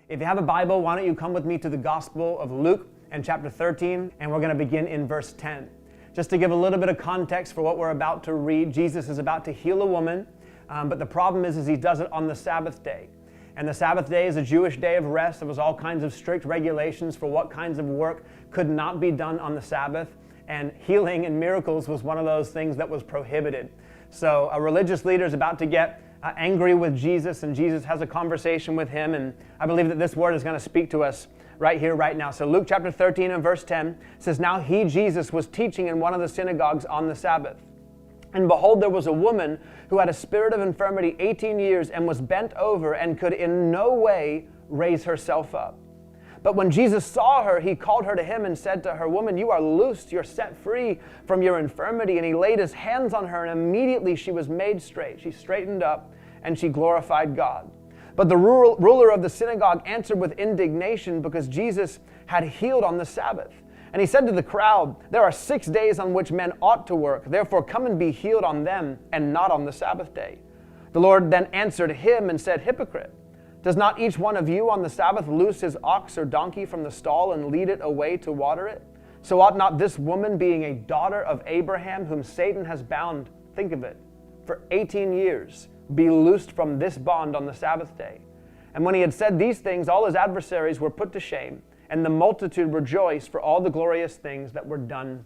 If you have a Bible, why don't you come with me to the Gospel of Luke and chapter 13, and we're going to begin in verse 10. Just to give a little bit of context for what we're about to read, Jesus is about to heal a woman, but the problem is he does it on the Sabbath day. And the Sabbath day is a Jewish day of rest. There was all kinds of strict regulations for what kinds of work could not be done on the Sabbath, and healing and miracles was one of those things that was prohibited. So a religious leader is about to get angry with Jesus, and Jesus has a conversation with him, and I believe that this word is going to speak to us right here, right now. So Luke chapter 13 and verse 10 says, "Now he, Jesus, was teaching in one of the synagogues on the Sabbath. And behold, there was a woman who had a spirit of infirmity 18 years and was bent over and could in no way raise herself up. But when Jesus saw her, he called her to him and said to her, 'Woman, you are loosed, you're set free from your infirmity.' And he laid his hands on her, and immediately she was made straight. She straightened up, and she glorified God. But the ruler of the synagogue answered with indignation because Jesus had healed on the Sabbath. And he said to the crowd, 'There are 6 days on which men ought to work. Therefore come and be healed on them, and not on the Sabbath day.' The Lord then answered him and said, 'Hypocrite, does not each one of you on the Sabbath loose his ox or donkey from the stall and lead it away to water it? So ought not this woman, being a daughter of Abraham, whom Satan has bound," think of it, "for 18 years, be loosed from this bond on the Sabbath day?' And when he had said these things, all his adversaries were put to shame, and the multitude rejoiced for all the glorious things that were done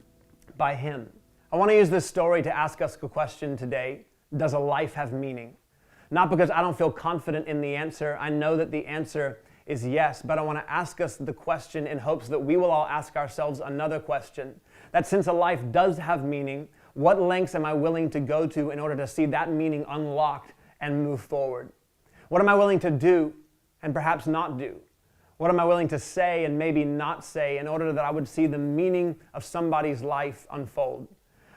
by him." I want to use this story to ask us a question today. Does a life have meaning? Not because I don't feel confident in the answer. I know that the answer is yes, but I want to ask us the question in hopes that we will all ask ourselves another question. That since a life does have meaning, what lengths am I willing to go to in order to see that meaning unlocked and move forward? What am I willing to do and perhaps not do? What am I willing to say and maybe not say in order that I would see the meaning of somebody's life unfold?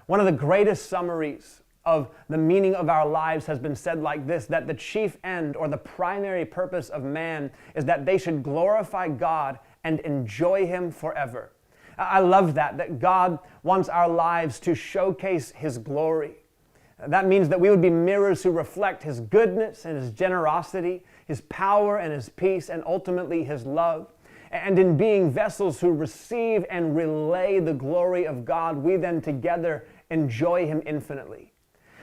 One of the greatest summaries of the meaning of our lives has been said like this, that the chief end or the primary purpose of man is that they should glorify God and enjoy him forever. I love that God wants our lives to showcase his glory. That means that we would be mirrors who reflect his goodness and his generosity, his power and his peace, and ultimately his love. And in being vessels who receive and relay the glory of God, we then together enjoy him infinitely.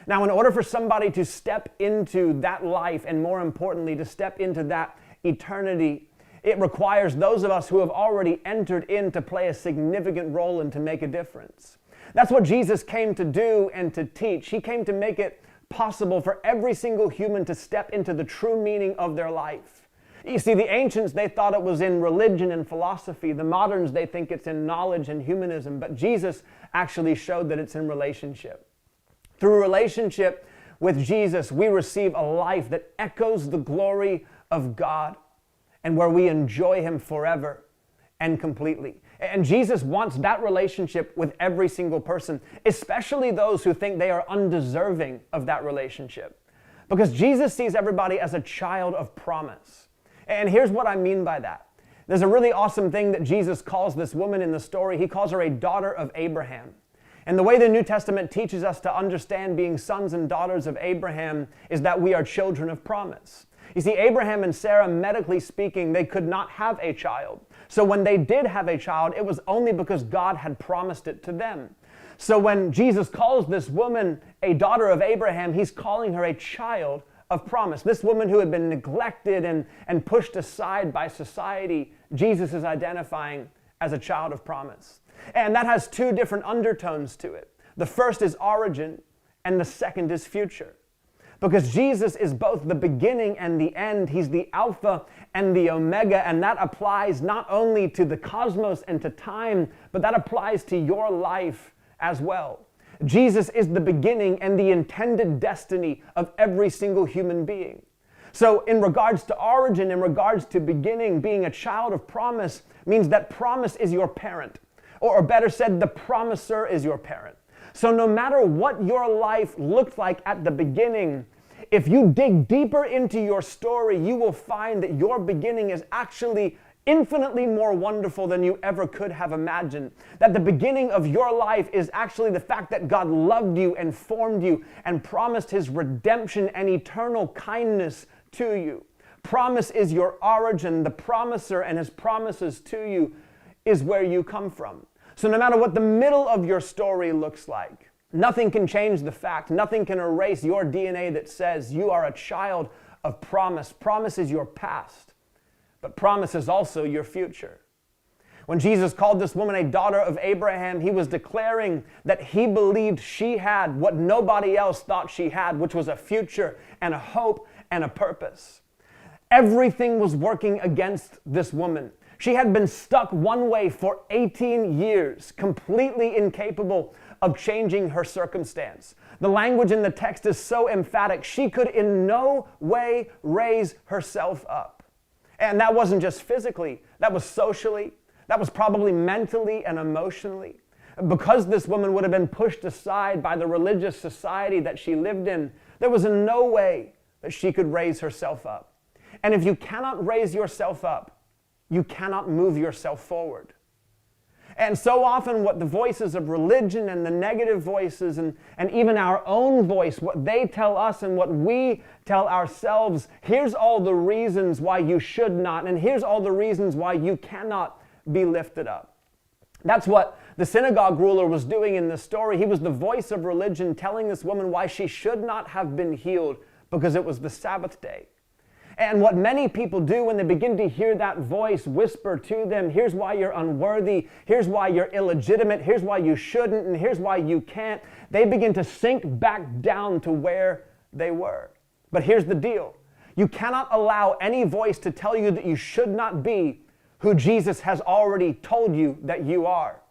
Now, in order for somebody to step into that life, and more importantly, to step into that eternity, it requires those of us who have already entered in to play a significant role and to make a difference. That's what Jesus came to do and to teach. He came to make it possible for every single human to step into the true meaning of their life. You see, the ancients, they thought it was in religion and philosophy. The moderns, they think it's in knowledge and humanism. But Jesus actually showed that it's in relationship. Through relationship with Jesus, we receive a life that echoes the glory of God and where we enjoy him forever and completely. And Jesus wants that relationship with every single person, especially those who think they are undeserving of that relationship. Because Jesus sees everybody as a child of promise. And here's what I mean by that. There's a really awesome thing that Jesus calls this woman in the story. He calls her a daughter of Abraham. And the way the New Testament teaches us to understand being sons and daughters of Abraham is that we are children of promise. You see, Abraham and Sarah, medically speaking, they could not have a child. So when they did have a child, it was only because God had promised it to them. So when Jesus calls this woman a daughter of Abraham, he's calling her a child of promise. This woman who had been neglected and pushed aside by society, Jesus is identifying as a child of promise. And that has two different undertones to it. The first is origin, and the second is future. Because Jesus is both the beginning and the end. He's the Alpha and the Omega, and that applies not only to the cosmos and to time, but that applies to your life as well. Jesus is the beginning and the intended destiny of every single human being. So in regards to origin, in regards to beginning, being a child of promise means that promise is your parent. Or better said, the promiser is your parent. So no matter what your life looked like at the beginning, if you dig deeper into your story, you will find that your beginning is actually infinitely more wonderful than you ever could have imagined. That the beginning of your life is actually the fact that God loved you and formed you and promised his redemption and eternal kindness to you. Promise is your origin. The promiser and his promises to you is where you come from. So no matter what the middle of your story looks like, nothing can change the fact, nothing can erase your DNA that says you are a child of promise. Promise is your past, but promise is also your future. When Jesus called this woman a daughter of Abraham, he was declaring that he believed she had what nobody else thought she had, which was a future and a hope and a purpose. Everything was working against this woman. She had been stuck one way for 18 years, completely incapable of changing her circumstance. The language in the text is so emphatic. She could in no way raise herself up. And that wasn't just physically, that was socially, that was probably mentally and emotionally. Because this woman would have been pushed aside by the religious society that she lived in, there was in no way that she could raise herself up. And if you cannot raise yourself up, you cannot move yourself forward. And so often what the voices of religion and the negative voices and even our own voice, what they tell us and what we tell ourselves, here's all the reasons why you should not, and here's all the reasons why you cannot be lifted up. That's what the synagogue ruler was doing in this story. He was the voice of religion telling this woman why she should not have been healed because it was the Sabbath day. And what many people do when they begin to hear that voice whisper to them, here's why you're unworthy, here's why you're illegitimate, here's why you shouldn't, and here's why you can't, they begin to sink back down to where they were. But here's the deal. You cannot allow any voice to tell you that you should not be who Jesus has already told you that you are.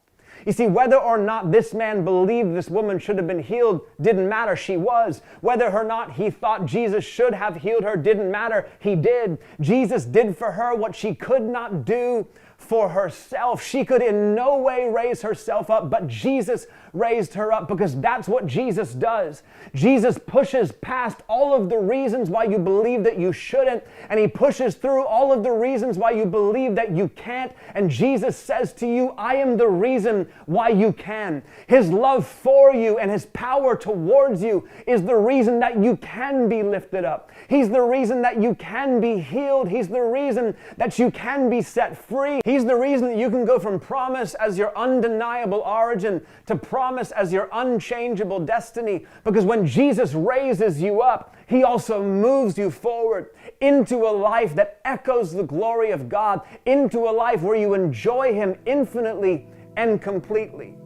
You see, whether or not this man believed this woman should have been healed didn't matter. She was. Whether or not he thought Jesus should have healed her didn't matter. He did. Jesus did for her what she could not do for herself. She could in no way raise herself up, but Jesus raised her up because that's what Jesus does. Jesus pushes past all of the reasons why you believe that you shouldn't, and he pushes through all of the reasons why you believe that you can't, and Jesus says to you, I am the reason why you can. His love for you and his power towards you is the reason that you can be lifted up. He's the reason that you can be healed. He's the reason that you can be set free. He's the reason that you can go from promise as your undeniable origin to promise as your unchangeable destiny. Because when Jesus raises you up, he also moves you forward into a life that echoes the glory of God, into a life where you enjoy him infinitely and completely.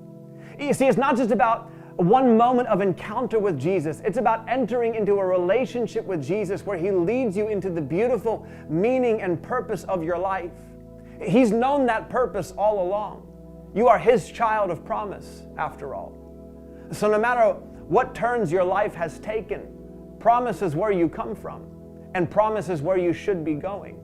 You see, it's not just about one moment of encounter with Jesus. It's about entering into a relationship with Jesus where he leads you into the beautiful meaning and purpose of your life. He's known that purpose all along. You are his child of promise, after all. So no matter what turns your life has taken, promise is where you come from, and promise is where you should be going.